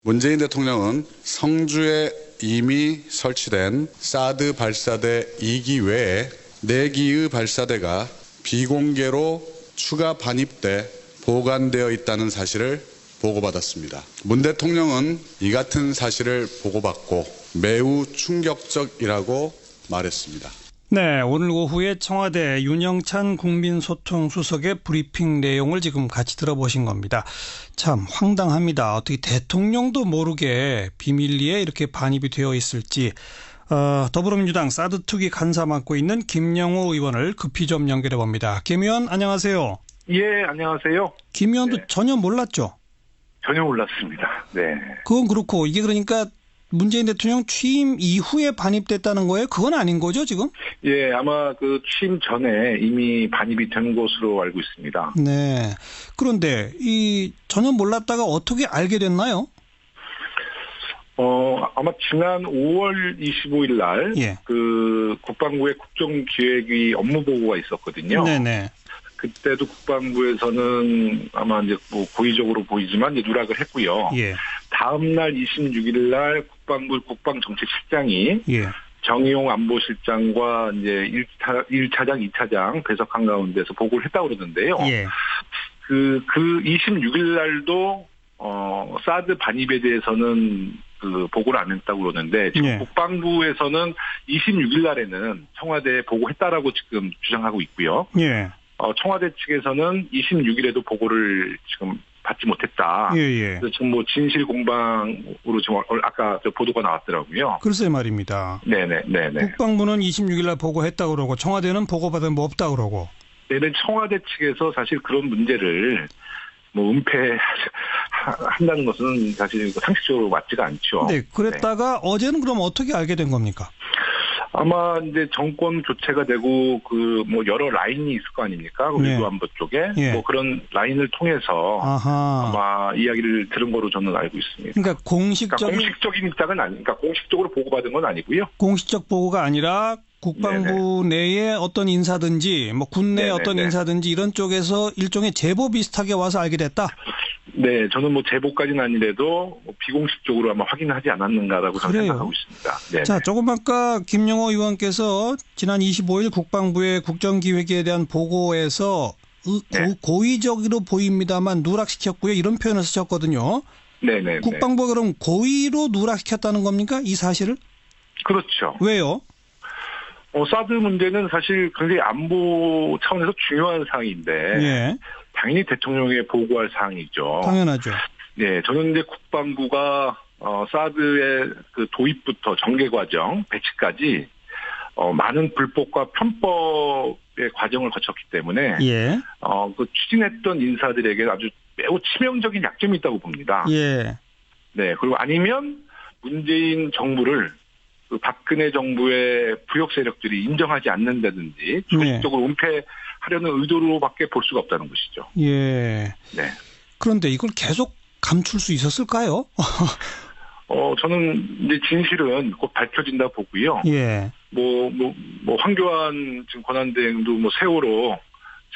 문재인 대통령은 성주에 이미 설치된 사드 발사대 2기 외에 4기의 발사대가 비공개로 추가 반입돼 보관되어 있다는 사실을 보고받았습니다. 문 대통령은 이 같은 사실을 보고받고 매우 충격적이라고 말했습니다. 네, 오늘 오후에 청와대 윤영찬 국민소통수석의 브리핑 내용을 지금 같이 들어보신 겁니다. 참 황당합니다. 어떻게 대통령도 모르게 비밀리에 이렇게 반입이 되어 있을지. 더불어민주당 사드 투기 간사 맡고 있는 김영호 의원을 급히 좀 연결해 봅니다. 김 의원 안녕하세요. 예, 안녕하세요. 김 의원도 네. 전혀 몰랐죠? 전혀 몰랐습니다. 네. 그건 그렇고 이게 그러니까 문재인 대통령 취임 이후에 반입됐다는 거예요? 그건 아닌 거죠, 지금? 예, 아마 그 취임 전에 이미 반입이 된 것으로 알고 있습니다. 네. 그런데 전혀 몰랐다가 어떻게 알게 됐나요? 아마 지난 5월 25일 날, 예. 그 국방부의 국정기획위 업무 보고가 있었거든요. 네네. 그때도 국방부에서는 아마 이제 뭐 고의적으로 보이지만 이제 누락을 했고요. 예. 다음 날 26일 날 국방부 국방정책실장이 예. 정의용 안보실장과 이제 1차장, 2차장 배석 한가운데서 보고를 했다고 그러는데요. 예. 그 26일 날도, 사드 반입에 대해서는 그 보고를 안 했다고 그러는데, 지금 예. 국방부에서는 26일 날에는 청와대에 보고했다라고 지금 주장하고 있고요. 예. 청와대 측에서는 26일에도 보고를 지금 받지 못했다. 예. 그래서 지금 뭐 진실 공방으로 지금 아까 저 보도가 나왔더라고요. 글쎄 말입니다. 네네. 국방부는 26일 날 보고했다고 그러고 청와대는 보고받은 뭐 없다고 그러고. 네네, 청와대 측에서 사실 그런 문제를 뭐 은폐한다는 것은 사실 상식적으로 맞지가 않죠. 네, 그랬다가 어제는 그럼 어떻게 알게 된 겁니까? 아마 이제 정권 교체가 되고 그 뭐 여러 라인이 있을 거 아닙니까? 외교안보 쪽에 예. 뭐 그런 라인을 통해서 아하. 아마 이야기를 들은 거로 저는 알고 있습니다. 그러니까 공식적인 입장은 그러니까 공식적으로 보고받은 건 아니고요. 공식적 보고가 아니라 국방부 내에 어떤 인사든지 뭐 군내 어떤 인사든지 이런 쪽에서 일종의 제보 비슷하게 와서 알게 됐다. 네, 저는 뭐 제보까지는 아니래도 비공식적으로 아마 확인하지 않았는가라고 생각하고 있습니다. 네네. 자, 조금 아까 김영호 의원께서 지난 25일 국방부의 국정기획에 대한 보고에서 고의적으로 보입니다만 누락시켰고요. 이런 표현을 쓰셨거든요. 네네. 국방부가 그럼 고의로 누락시켰다는 겁니까? 이 사실을? 그렇죠. 왜요? 사드 문제는 사실 굉장히 안보 차원에서 중요한 사항인데, 예. 당연히 대통령에 보고할 사항이죠. 당연하죠. 네, 저는 이제 국방부가 사드의 그 도입부터 전개 과정, 배치까지 많은 불법과 편법의 과정을 거쳤기 때문에 예. 그 추진했던 인사들에게 아주 매우 치명적인 약점이 있다고 봅니다. 예. 네, 그리고 아니면 문재인 정부를 그 박근혜 정부의 부역 세력들이 인정하지 않는다든지 조직적으로 은폐하려는 의도로밖에 볼 수가 없다는 것이죠. 예. 네. 그런데 이걸 계속 감출 수 있었을까요? 저는 이제 진실은 곧 밝혀진다 보고요. 예. 뭐 황교안 지금 권한대행도 뭐 세월호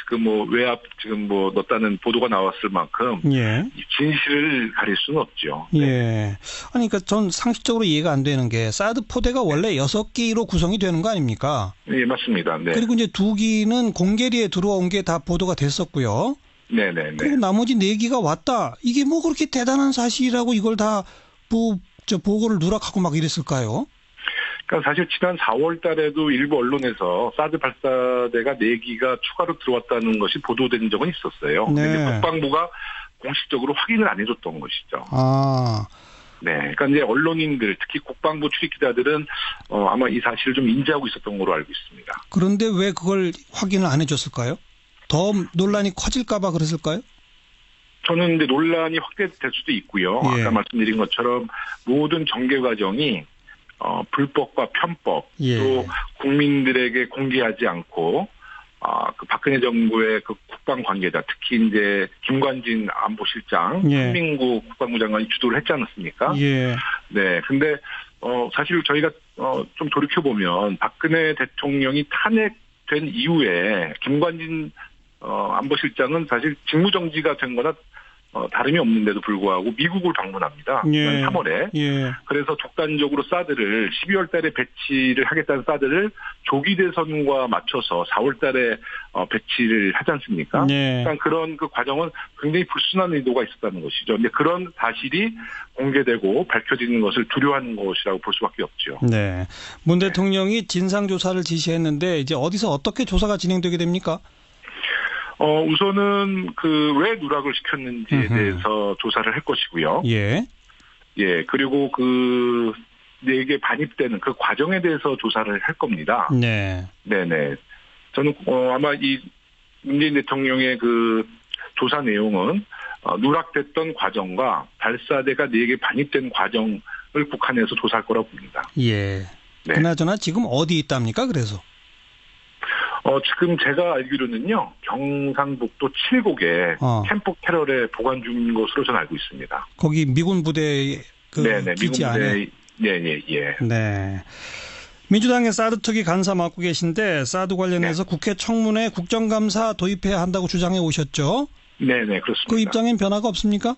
지금 뭐 외압 지금 뭐 넣었다는 보도가 나왔을 만큼 예. 진실을 가릴 수는 없죠. 예. 네. 아니, 그러니까 전 상식적으로 이해가 안 되는 게 사드 포대가 원래 6기로 구성이 되는 거 아닙니까? 예, 맞습니다. 네. 그리고 이제 2기는 공개리에 들어온 게 다 보도가 됐었고요. 네네네. 그리고 나머지 4기가 왔다. 이게 뭐 그렇게 대단한 사실이라고 이걸 다 보고를 누락하고 막 이랬을까요? 그러니까 사실 지난 4월 달에도 일부 언론에서 사드 발사대가 4기가 추가로 들어왔다는 것이 보도된 적은 있었어요. 네. 근데 국방부가 공식적으로 확인을 안 해줬던 것이죠. 아. 네. 그러니까 이제 언론인들, 특히 국방부 출입 기자들은 아마 이 사실을 좀 인지하고 있었던 걸로 알고 있습니다. 그런데 왜 그걸 확인을 안 해줬을까요? 더 논란이 커질까 봐 그랬을까요? 저는 이제 논란이 확대될 수도 있고요. 예. 아까 말씀드린 것처럼 모든 전개 과정이 불법과 편법, 예. 또 국민들에게 공개하지 않고 그 박근혜 정부의 그 국방 관계자, 특히 이제 김관진 안보실장, 예. 한민구 국방부 장관이 주도를 했지 않았습니까? 예. 네, 근데 사실 저희가 좀 돌이켜 보면 박근혜 대통령이 탄핵된 이후에 김관진 안보실장은 사실 직무정지가 된 거나 다름이 없는데도 불구하고 미국을 방문합니다. 예. 지난 3월에. 예. 그래서 독단적으로 사드를 12월 달에 배치를 하겠다는 사드를 조기 대선과 맞춰서 4월 달에 배치를 하지 않습니까? 예. 그러니까 그런 그 과정은 굉장히 불순한 의도가 있었다는 것이죠. 근데 그런 사실이 공개되고 밝혀지는 것을 두려워하는 것이라고 볼 수밖에 없죠. 네. 문 대통령이 진상조사를 지시했는데 이제 어디서 어떻게 조사가 진행되게 됩니까? 우선은 왜 누락을 시켰는지에 대해서 조사를 할 것이고요. 예. 예, 그리고 내게 반입되는 그 과정에 대해서 조사를 할 겁니다. 네. 네네. 저는, 아마 이 문재인 대통령의 그 조사 내용은, 누락됐던 과정과 발사대가 내게 반입된 과정을 국한해서 조사할 거라고 봅니다. 예. 네. 그나저나 지금 어디 있답니까? 그래서. 지금 제가 알기로는요, 경상북도 칠곡에 캠프 캐럴에 보관 중인 것으로 저는 알고 있습니다. 거기 미군 부대 네네, 기지 미군 안에. 네, 예. 네. 민주당의 사드 특위 간사 맡고 계신데 사드 관련해서 국회 청문회 국정감사 도입해야 한다고 주장해 오셨죠? 네네, 그렇습니다. 그 입장엔 변화가 없습니까?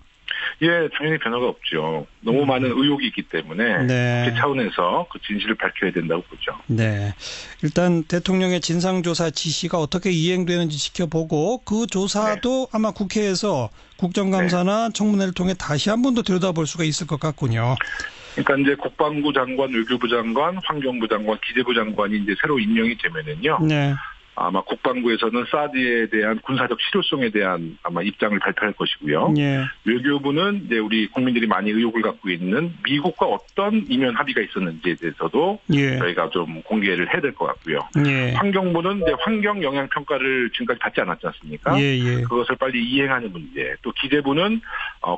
예, 당연히 변화가 없죠. 너무 많은 의혹이 있기 때문에 네. 그 차원에서 그 진실을 밝혀야 된다고 보죠. 네. 일단 대통령의 진상조사 지시가 어떻게 이행되는지 지켜보고 그 조사도 아마 국회에서 국정감사나 청문회를 통해 다시 한 번 더 들여다볼 수가 있을 것 같군요. 그러니까 이제 국방부 장관, 외교부 장관, 환경부 장관, 기재부 장관이 이제 새로 임명이 되면은요. 네. 아마 국방부에서는 사드에 대한 군사적 실효성에 대한 아마 입장을 발표할 것이고요. 예. 외교부는 이제 우리 국민들이 많이 의혹을 갖고 있는 미국과 어떤 이면 합의가 있었는지에 대해서도 예. 저희가 좀 공개를 해야 될 것 같고요. 예. 환경부는 이제 환경 영향 평가를 지금까지 받지 않았지 않습니까? 예. 그것을 빨리 이행하는 문제. 또 기재부는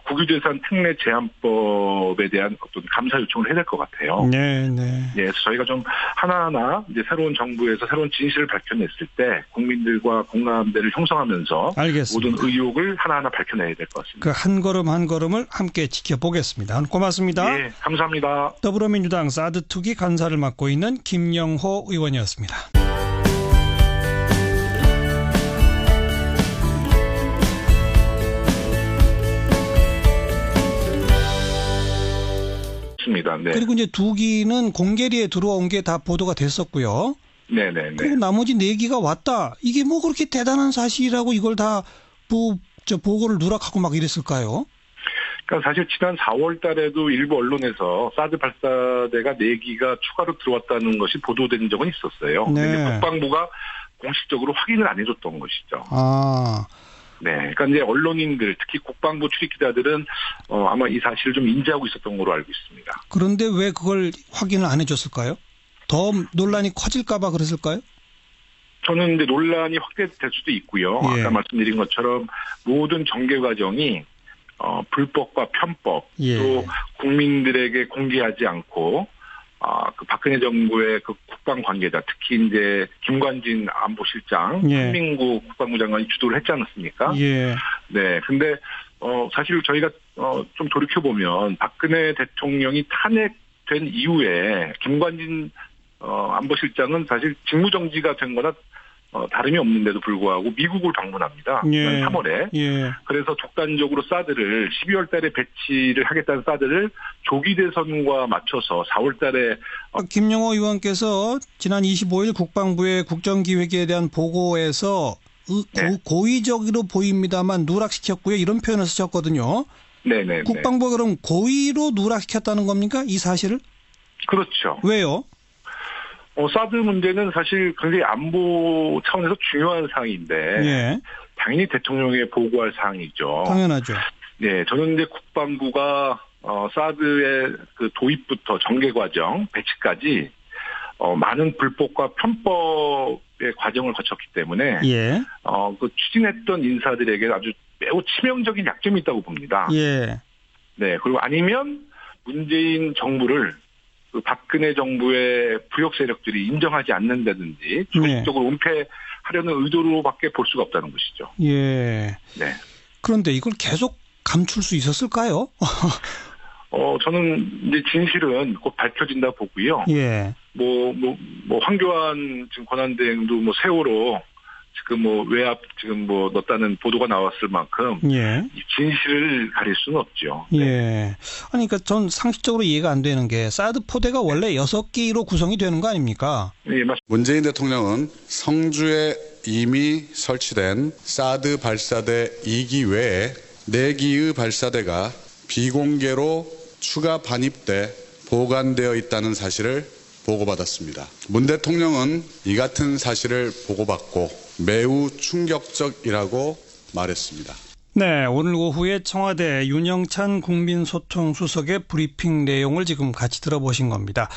국유재산 특례 제한법에 대한 어떤 감사 요청을 해야 될 것 같아요. 네. 예, 그래서 저희가 좀 하나하나 이제 새로운 정부에서 새로운 진실을 밝혀냈을 때 국민들과 공감대를 형성하면서 알겠습니다. 모든 의혹을 하나하나 밝혀내야 될 것 같습니다. 그 한 걸음 한 걸음을 함께 지켜보겠습니다. 고맙습니다. 예, 감사합니다. 더불어민주당 사드 특위 간사를 맡고 있는 김영호 의원이었습니다. 네. 그리고 이제 2기는 공개리에 들어온 게 다 보도가 됐었고요. 네네네. 그리고 나머지 4기가 왔다. 이게 뭐 그렇게 대단한 사실이라고 이걸 다 보고를 누락하고 막 이랬을까요? 그러니까 사실 지난 4월 달에도 일부 언론에서 사드 발사대가 4기가 추가로 들어왔다는 것이 보도된 적은 있었어요. 네. 근데 국방부가 공식적으로 확인을 안 해줬던 것이죠. 아. 네. 그러니까 이제 언론인들, 특히 국방부 출입 기자들은 아마 이 사실을 좀 인지하고 있었던 걸로 알고 있습니다. 그런데 왜 그걸 확인을 안 해줬을까요? 더 논란이 커질까봐 그랬을까요? 저는 이제 논란이 확대될 수도 있고요. 예. 아까 말씀드린 것처럼 모든 전개 과정이 불법과 편법, 예. 또 국민들에게 공개하지 않고 그 박근혜 정부의 그 국방 관계자, 특히 이제 김관진 안보실장, 예. 한민구 국방부 장관이 주도를 했지 않았습니까? 예. 네, 근데 사실 저희가 좀 돌이켜 보면 박근혜 대통령이 탄핵된 이후에 김관진 안보실장은 사실 직무정지가 된거나 다름이 없는데도 불구하고 미국을 방문합니다. 예. 지난 3월에. 예. 그래서 독단적으로 사드를 12월 달에 배치를 하겠다는 사드를 조기 대선과 맞춰서 4월 달에 김영호 의원께서 지난 25일 국방부의 국정기획에 대한 보고에서 네. 고의적으로 보입니다만 누락시켰고요. 이런 표현을 쓰셨거든요. 네네. 국방부가 그럼 고의로 누락시켰다는 겁니까? 이 사실을? 그렇죠. 왜요? 사드 문제는 사실 굉장히 안보 차원에서 중요한 사항인데 예. 당연히 대통령에 보고할 사항이죠. 당연하죠. 네, 저는 이제 국방부가 사드의 그 도입부터 전개 과정, 배치까지 많은 불법과 편법의 과정을 거쳤기 때문에 예. 그 추진했던 인사들에게 아주 매우 치명적인 약점이 있다고 봅니다. 예. 네, 그리고 아니면 문재인 정부를 그 박근혜 정부의 부역 세력들이 인정하지 않는다든지 조직적으로 은폐하려는 의도로밖에 볼 수가 없다는 것이죠. 예. 네. 그런데 이걸 계속 감출 수 있었을까요? 저는 이제 진실은 곧 밝혀진다 보고요. 예. 황교안 지금 권한대행도 세월호 지금 외압 지금 넣었다는 보도가 나왔을 만큼 예. 이 진실을 가릴 수는 없죠. 예. 아니, 그러니까 전 상식적으로 이해가 안 되는 게 사드 포대가 원래 6기로 구성이 되는 거 아닙니까? 예, 맞습니다. 문재인 대통령은 성주에 이미 설치된 사드 발사대 2기 외에 4기의 발사대가 비공개로 추가 반입돼 보관되어 있다는 사실을 보고받았습니다. 문 대통령은 이 같은 사실을 보고받고 매우 충격적이라고 말했습니다. 네, 오늘 오후에 청와대 윤영찬 국민소통수석의 브리핑 내용을 지금 같이 들어보신 겁니다.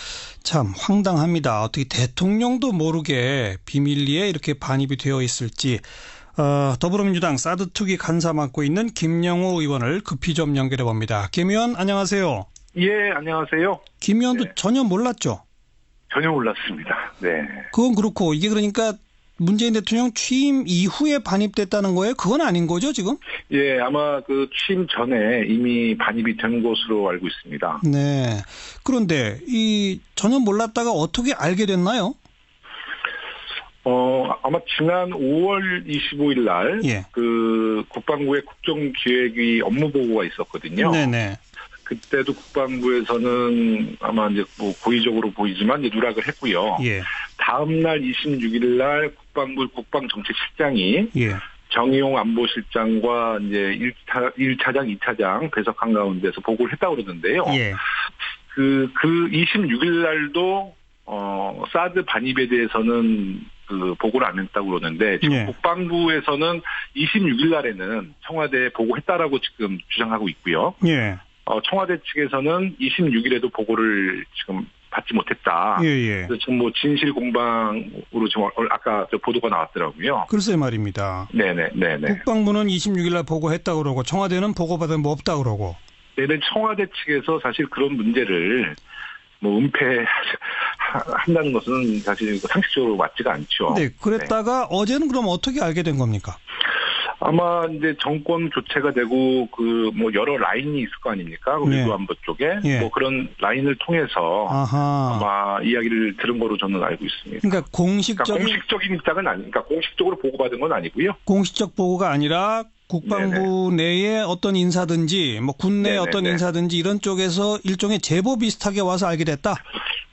참 황당합니다. 어떻게 대통령도 모르게 비밀리에 이렇게 반입이 되어 있을지. 더불어민주당 사드 투기 간사 맡고 있는 김영우 의원을 급히 좀 연결해 봅니다. 김 의원 안녕하세요. 예, 안녕하세요. 김 의원도 네. 전혀 몰랐죠? 전혀 몰랐습니다. 네. 그건 그렇고 이게 그러니까 문재인 대통령 취임 이후에 반입됐다는 거예요? 그건 아닌 거죠 지금? 예, 아마 그 취임 전에 이미 반입이 된 것으로 알고 있습니다. 네. 그런데 이 전혀 몰랐다가 어떻게 알게 됐나요? 아마 지난 5월 25일 날, 예. 그 국방부의 국정기획위 업무 보고가 있었거든요. 네네. 그때도 국방부에서는 아마 이제 고의적으로 보이지만 이제 누락을 했고요. 예. 다음 날 26일 날 국방부 국방정책실장이 예. 정의용 안보실장과 이제 1차장, 2차장 배석 한가운데서 보고를 했다고 그러는데요. 예. 그 26일 날도 사드 반입에 대해서는 그 보고를 안 했다고 그러는데 지금 예. 국방부에서는 26일 날에는 청와대에 보고했다라고 지금 주장하고 있고요. 예. 청와대 측에서는 26일에도 보고를 지금 받지 못했다. 예. 그래서 지금 진실 공방으로 지금 아까 저 보도가 나왔더라고요. 글쎄 말입니다. 네네. 국방부는 26일 날 보고했다 그러고 청와대는 보고받은 뭐 없다 그러고. 네네. 청와대 측에서 사실 그런 문제를 은폐한다는 것은 사실 상식적으로 맞지가 않죠. 네. 그랬다가 어제는 그럼 어떻게 알게 된 겁니까? 아마 이제 정권 교체가 되고 여러 라인이 있을 거 아닙니까? 예. 외교안보 쪽에 예. 그런 라인을 통해서 아하. 아마 이야기를 들은 거로 저는 알고 있습니다. 그러니까 공식적인 입장은 아니니까 공식적으로 보고받은 건 아니고요. 공식적 보고가 아니라 국방부 내에 어떤 인사든지 군내 어떤 인사든지 이런 쪽에서 일종의 제보 비슷하게 와서 알게 됐다.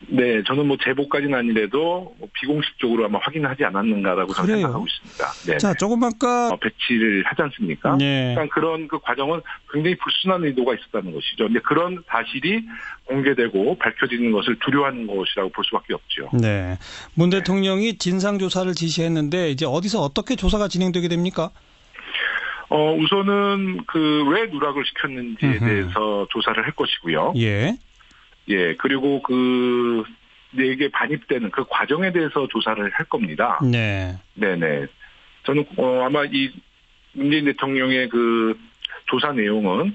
네, 저는 제보까지는 아니래도 비공식적으로 아마 확인하지 않았는가라고 저는 생각하고 있습니다. 네. 자, 조금 아까 배치를 하지 않습니까? 네. 그러니까 그런 그 과정은 굉장히 불순한 의도가 있었다는 것이죠. 근데 그런 사실이 공개되고 밝혀지는 것을 두려워하는 것이라고 볼 수밖에 없죠. 네. 문 대통령이 진상 조사를 지시했는데 이제 어디서 어떻게 조사가 진행되게 됩니까? 우선은 왜 누락을 시켰는지에 대해서 조사를 할 것이고요. 예. 예, 그리고 내게 반입되는 그 과정에 대해서 조사를 할 겁니다. 네. 네네. 저는 아마 이 문재인 대통령의 그 조사 내용은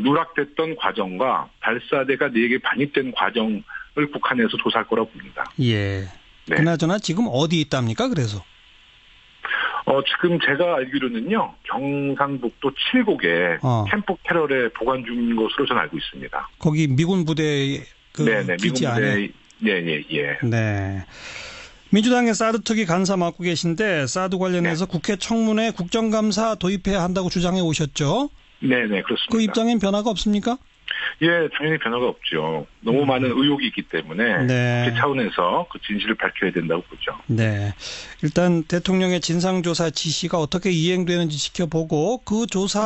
누락됐던 과정과 발사대가 내게 반입된 과정을 국한해서 조사할 거라고 봅니다. 예. 네. 그나저나 지금 어디 있답니까? 그래서. 지금 제가 알기로는요, 경상북도 칠곡에 캠프 캐럴에 보관 중인 것으로 저는 알고 있습니다. 거기 미군 부대 네네, 기지 미군 부대, 안에. 예. 네. 민주당의 사드 투기 간사 맡고 계신데 사드 관련해서 국회 청문회 국정감사 도입해야 한다고 주장해 오셨죠? 네네, 그렇습니다. 그 입장엔 변화가 없습니까? 예, 당연히 변화가 없죠. 너무 많은 의혹이 있기 때문에 네. 그 차원에서 그 진실을 밝혀야 된다고 보죠. 네. 일단 대통령의 진상조사 지시가 어떻게 이행되는지 지켜보고 그 조사